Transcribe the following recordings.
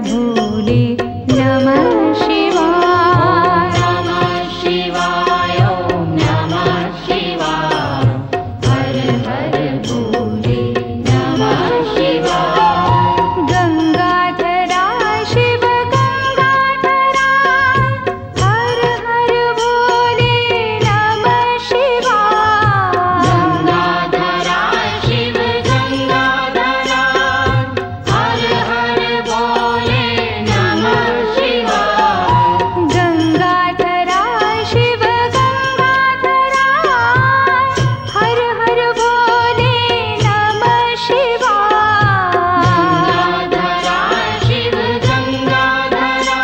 भोले नमः शिवाय। नमः शिवाय ओम नमः शिवाय। हर हर भोले नमः शिवाय। गंगाधरा शिव गंगाधरा हर हर भोले नमः शिवाय। गंगाधरा शिव गंगाधरा हर हर भोले नमः शिवाय। गंगाधरा शिव गंगाधरा हर हर भोले नमः शिवाय। गंगाधरा शिव गंगाधरा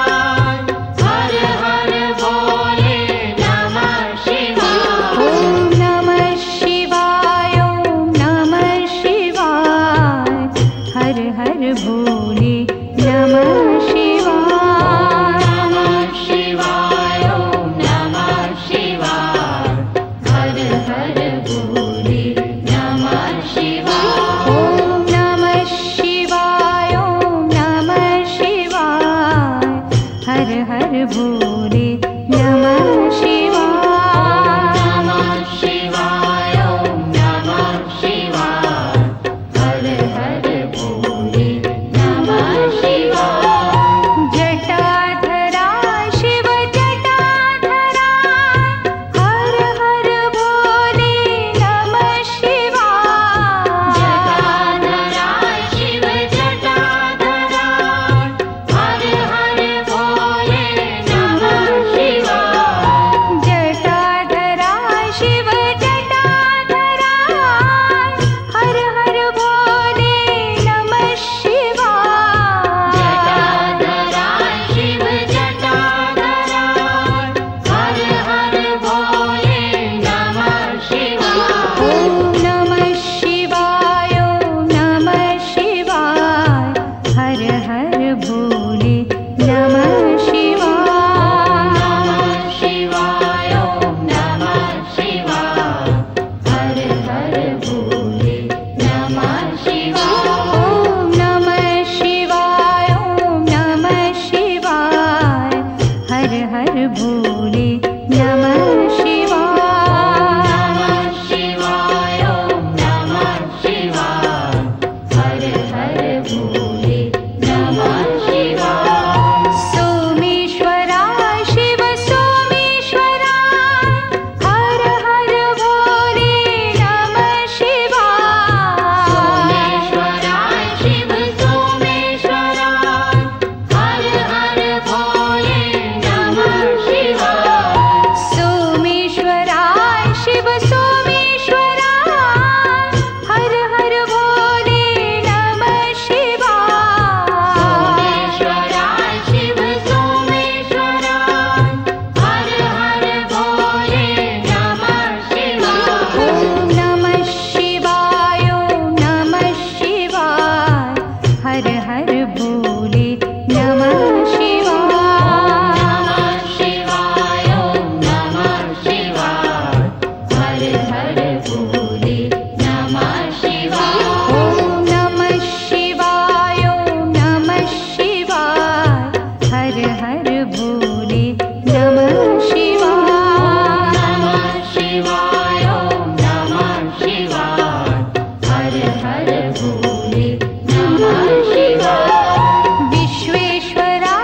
हर हर भोले नमः शिवाय। ओम नमः शिवाय ओम नमः शिवाय। हर हर भोले नमः शिवाय। नमः शिवाय ओम नमः शिवाय। हर हर भोले नमः शिवाय। ओम नमः शिवाय ओम नमः शिवाय। हर हर भोले नमः शिवाय। नमः शिवाय ओम नमः शिवाय। हर हर भोले नमः शिवाय। जटाधरा शिव जटाधरा हर हर भोले नमः शिवाय। जटाधरा शिव जटाधरा हर हर भोले नमः शिवाय। जटाधरा शिव जटाधरा हर हर भोले नमः शिवाय। जटाधरा शिव जटाधरा हर हर भोले नमः शिवाय। ओम नमः शिवाय ओम नमः शिवाय। हर हर भोले नमः शिवाय। नमः शिवाय ओम नमः शिवाय। हर हर भोले नमः शिवाय। ओम नमः शिवाय ओम नमः शिवाय। हर हर भोले नमः शिवाय। नमः शिवाय ओम नमः शिवाय। हर हर भोले नमः शिवाय। सोमेश्वरा शिव सोमेश्वरा हर हर भोले नमः शिवाय। सोमेश्वरा शिव सोमेश्वरा हर हर भोले नमः शिवाय। सोमेश्वरा शिव सोमेश्वरा हर हर भोले नमः शिवाय। सोमेश्वरा शिव सोमेश्वरा हर हर भोले नमः शिवाय। ओम नमः शिवाय ओम नमः शिवाय। हर हर भोले नमः शिवाय। नमः शिवाय ओम नमः शिवाय। हर हर भोले नमः शिवाय। ओम नमः शिवाय ओम नमः शिवाय। हर हर भोले नमः शिवाय। नमः शिवाय ओम नमः शिवाय। हर हर भोले नमः शिवाय। विश्वेश्वरा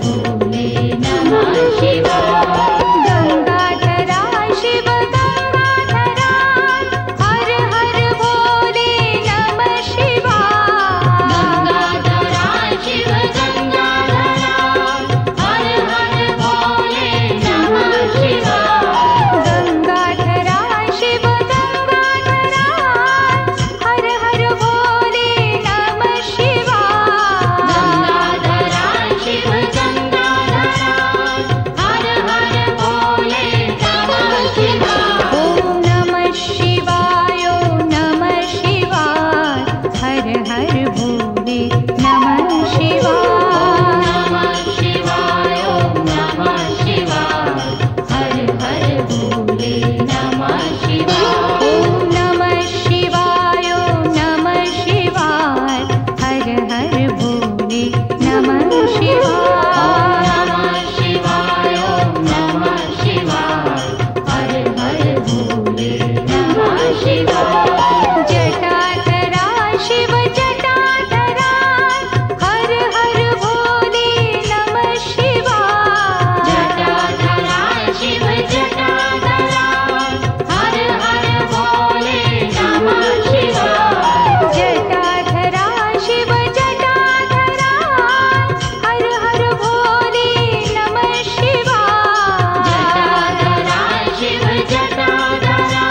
भोले नमः शिवाय गंगाधरा शिव गंगाधरा हर हर भोले नमः शिवाय गंगाधरा शिव गंगाधरा हर हर भोले नमः शिवाय गंगाधरा शिव गंगाधरा हर हर भोले नमः शिवाय गंगाधरा शिव गंगाधरा हर हर भोले नमः शिवाय ओम नमः शिवाय ओम नमः शिवाय हर हर भोले नमः शिवाय नमः शिवाय ओम नमः शिवाय हर हर भोले नमः शिवाय ओम नमः शिवाय ओम नमः शिवाय हर हर भोले नमः शिवाय नमः शिवाय ओम नमः शिवाय हर हर भोले नमः शिवाय जटाधरा शिव जटाधरा हर हर भोले नमः शिवाय जटाधरा शिव जटाधरा हर हर भोले नमः शिवाय जटाधरा शिव जटाधरा हर हर भोले नमः शिवाय जटाधरा शिव जटाधरा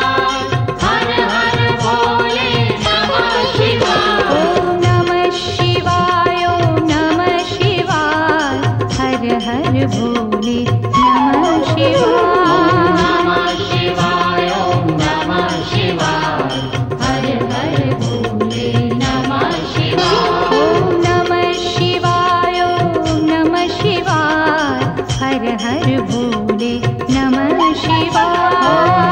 हर हर भोले नमः शिवाय ओम नमः शिवाय ओम नमः शिवाय हर हर भोले नमः शिवाय नमः शिवाय ओम नमः शिवाय हर हर भोले नमः शिवाय ओम नमः शिवाय ओम नमः शिवाय हर हर भोले नमः शिवाय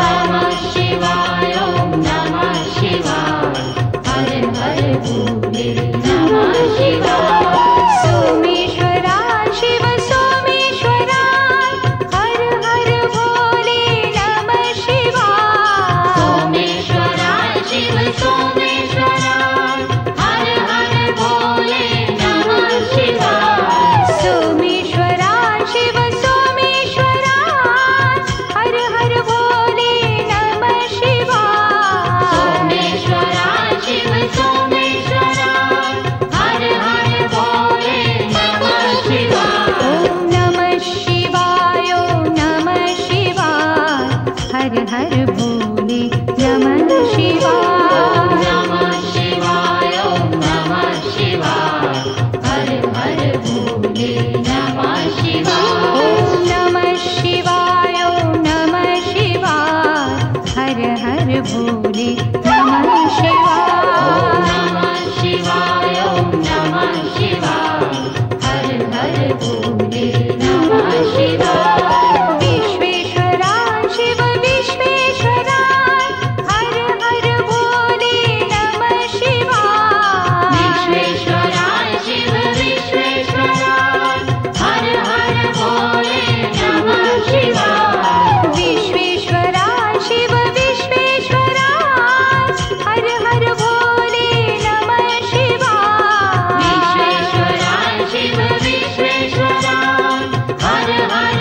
नमः शिवाय ओम नमः शिवाय हर हर भोले नमः शिवाय सोमेश्वरा शिव सोमेश्वरा हर हर भोले नमः शिवाय सोमेश्वरा शिव सोमेश्वरा हर हर भोले नमः शिवाय सोमेश्वरा शिव सोमेश्वरा हर हर भोले नमः शिवाय सोमेश्वरा शिव सोमेश्वरा हर हर भोले नमः शिवाय ओम नमः शिवाय ओम नमः शिवाय हर हर भोले नमः शिवाय नमः शिवाय ओम नमः शिवाय हर हर भोले नमः शिवाय ओम नमः शिवाय ओम नमः शिवाय हर हर भोले नमः शिवाय नमः शिवाय ओम नमः शिवाय हर हर भोले नमः शिवाय विश्वेश्वरा शिव विश्वेश्वरा हर हर भोले नमः शिवाय विश्वेश्वरा शिव विश्वेश्वरा हर हर भोले नमः शिवाय विश्वेश्वरा शिव विश्वेश्वरा हर हर भोले नमः शिवाय विश्वेश्वरा शिव विश्वेश्वरा हर हर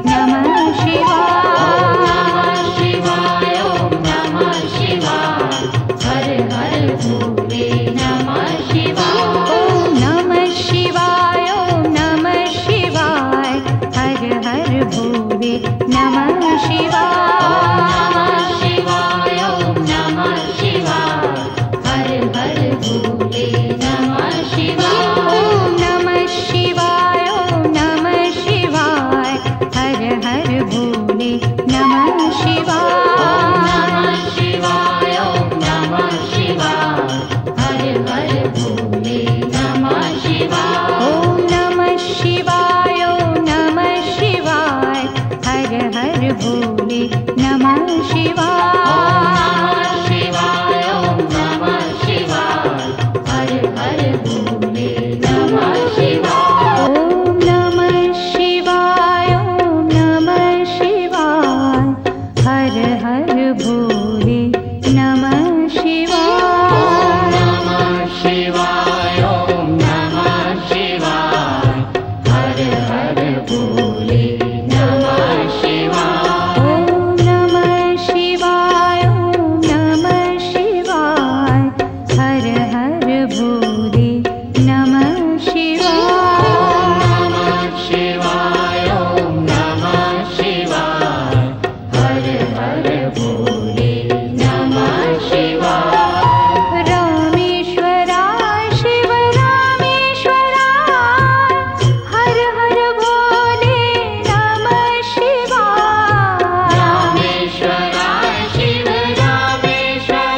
नमः शिवाय। शिवाय ओम नमः शिवाय हर हर भोले नमः शिवाय ॐ नमः शिवाय ॐ नमः शिवाय हर हर भोले नमः शिवाय। शिवाय ओम नमः शिवाय हर हर भोले नमः शिवाय ॐ नमः शिवाय ॐ नमः शिवाय हर हर भोले नमः शिवाय। शिवाय ओम नमः शिवाय हर हर भोले नमः शिवाय ॐ नमः शिवाय ॐ नमः शिवाय हर हर भोले नमः शिवाय। शिवाय ओम नमः शिवाय हर हर भोले नमः शिवाय ॐ नमः शिवाय ॐ नमः शिवाय हर हर भोले नमः शिवाय। नमः शिवाय ओम नमः शिवाय हर हर भोले नमः शिवाय ॐ नमः शिवाय ॐ नमः शिवाय हर हर भोले नमः शिवाय। नमः शिवाय ओम नमः शिवाय हर हर भोले नमः शिवाय रामेश्वराय शिव रामेश्वराय हर हर भोले नमः शिवाय। रामेश्वराय शिव रामेश्वराय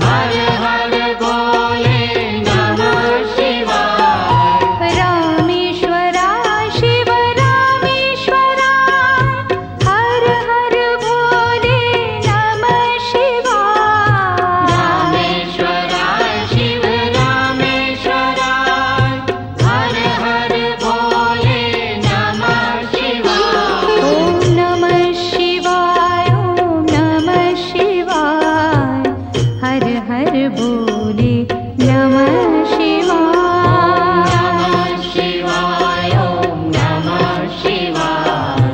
हर हर भोले नमः शिवाय रामेश्वराय शिव रामेश्वराय हर हर भोले नमः शिवाय। रामेश्वराय शिव रामेश्वराय हर हर भोले नमः शिवाय ॐ नमः शिवाय ॐ नमः शिवाय हर हर भोले नमः शिवाय। नमः शिवाय ओम नमः शिवाय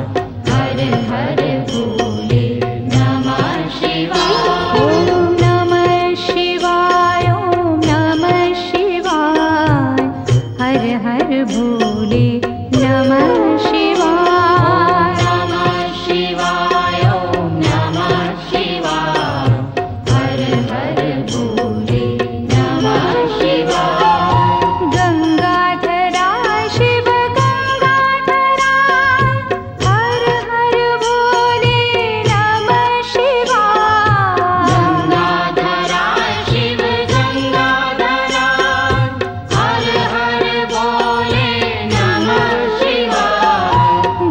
हर हर भोले नमः शिवाय ॐ नमः शिवाय ॐ नमः शिवाय हर हर भोले नमः शिवाय। नमः शिवाय ओम नमः शिवाय हर हर भोले नमः शिवाय गंगाधराय शिव गंगाधराय हर हर भोले नमः शिवाय। गंगाधराय शिव गंगाधराय हर हर भोले नमः शिवाय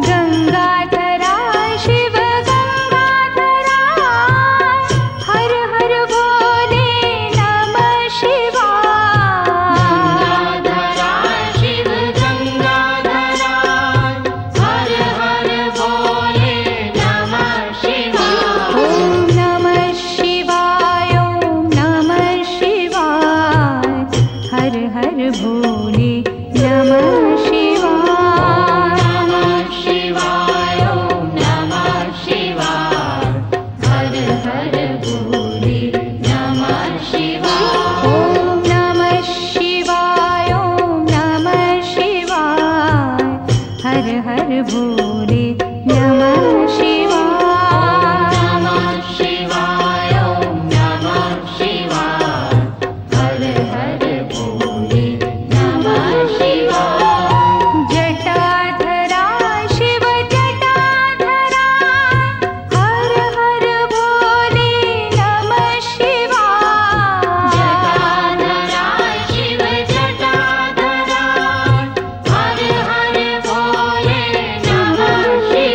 गंगाधराय शिव गंगाधराय हर हर भोले नमः शिवाय। गंगाधराय शिव गंगाधराय हर हर भोले नमः शिवाय ॐ नमः शिवाय ॐ नमः शिवाय हर हर भोले नमः शिवाय। नमः शिवाय ओम नमः शिवाय हर हर भोले नमः शिवाय ॐ नमः शिवाय ॐ नमः शिवाय हर हर भोले नमः शिवाय। नमः शिवाय ओम नमः शिवाय हर हर भोले नमः शिवाय जटाधराय शिव जटाधराय हर हर भोले नमः शिवाय। जटाधराय शिव जटाधराय हर हर भोले नमः शिवाय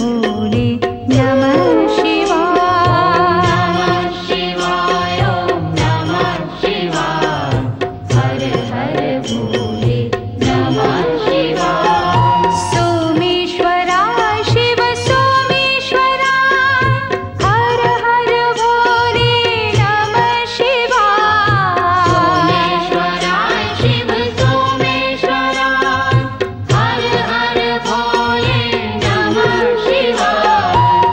भोले नमः शिवाय नमः शिवाय ॐ नमः शिवाय हर हर भोले नमः शिवाय सोमेश्वरा शिव सोमेश्वरा हर हर भोले नमः शिवाय सोमेश्वराय शिव सोमेश्वराय हर हर भोले नमः शिवाय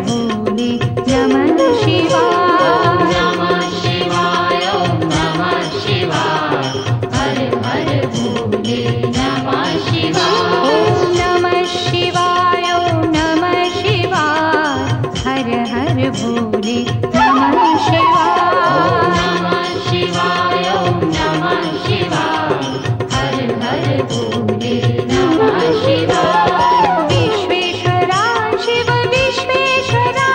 भोले नमः शिवाय नमः शिवाय ॐ नमः शिवाय हर हर भोले नमः शिवाय ॐ नमः शिवाय ॐ नमः शिवाय हर हर भोले नमः शिवाय नमः शिवाय ॐ नमः शिवाय हर हर भोले नमः शिवाय विश्वेश्वरा शिव विश्वेश्वरा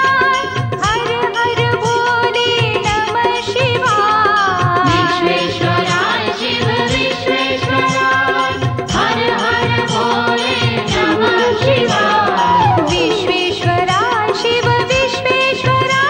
हर हर भोले नमः शिवाय विश्वेश्वराय शिव विश्वेश्वराय हर हर भोले नमः शिवाय विश्वेश्वरा शिव विश्वेश्वरा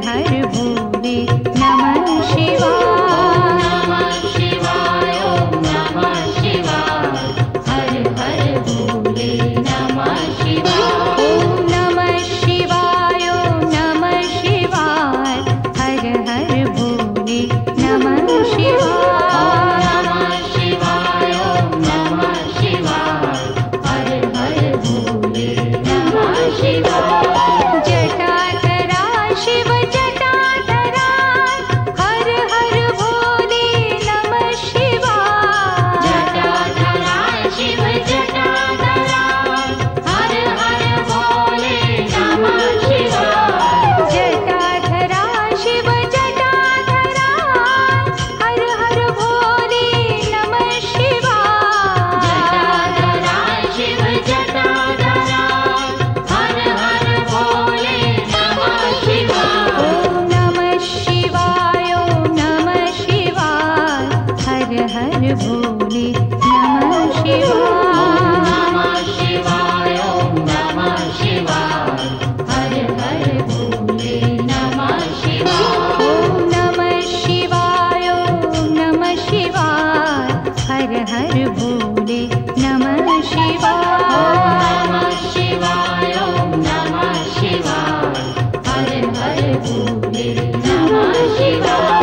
हर भोले नमः शिवाय। नमः शिवाय ओम नमः शिवाय हर हर भोले नमः शिवाय। ओम नमः शिवाय ओम नमः शिवाय हर हर भोले नमः शिवाय। नमः शिवाय ओम नमः शिवाय हर हर भोले नमः शिवाय। जटाधरा शिव जटाधरा हर हर भोले नमः शिवाय। जटाधरा शिव जटाधरा हर हर भोले नमः शिवाय। जटाधरा शिव जटाधरा हर हर भोले नमः शिवाय। जटाधरा शिव जटाधरा हर हर भोले नमः शिवाय। ओम नमः शिवाय ओम नमः शिवाय हर हर भोले नमः शिवाय। नमः शिवाय ओम नमः शिवाय हर हर भोले नमः शिवाय। ओम नमः शिवाय ओम नमः शिवाय हर हर भोले नमः शिवाय। नमः शिवाय ओम नमः शिवाय हर हर भोले नमः शिवाय।